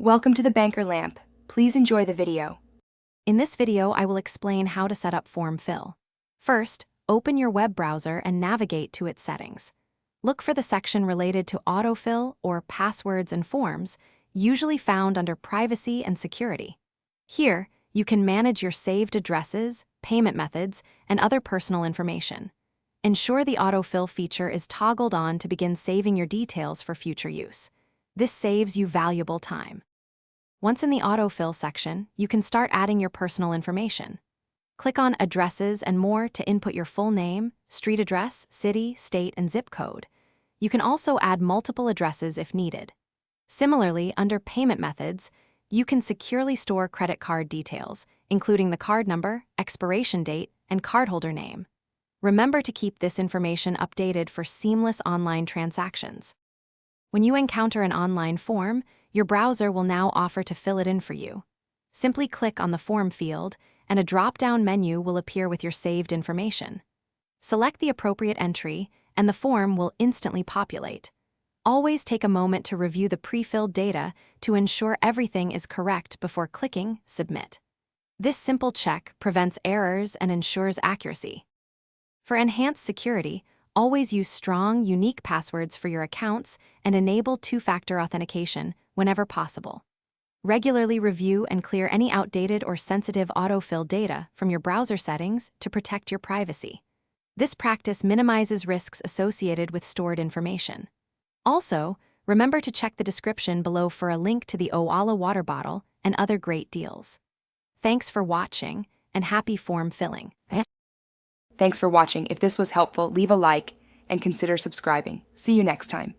Welcome to the Banker Lamp. Please enjoy the video. In this video, I will explain how to set up form fill. First, open your web browser and navigate to its settings. Look for the section related to autofill or passwords and forms, usually found under Privacy and Security. Here, you can manage your saved addresses, payment methods, and other personal information. Ensure the autofill feature is toggled on to begin saving your details for future use. This saves you valuable time. Once in the autofill section, you can start adding your personal information. Click on Addresses and More to input your full name, street address, city, state, and zip code. You can also add multiple addresses if needed. Similarly, under Payment Methods, you can securely store credit card details, including the card number, expiration date, and cardholder name. Remember to keep this information updated for seamless online transactions. When you encounter an online form, your browser will now offer to fill it in for you. Simply click on the form field, and a drop-down menu will appear with your saved information. Select the appropriate entry, and the form will instantly populate. Always take a moment to review the pre-filled data to ensure everything is correct before clicking Submit. This simple check prevents errors and ensures accuracy. For enhanced security, always use strong, unique passwords for your accounts and enable two-factor authentication whenever possible. Regularly review and clear any outdated or sensitive autofill data from your browser settings to protect your privacy. This practice minimizes risks associated with stored information. Also, remember to check the description below for a link to the Owala water bottle and other great deals. Thanks for watching, and happy form filling. Thanks for watching. If this was helpful, leave a like and consider subscribing. See you next time.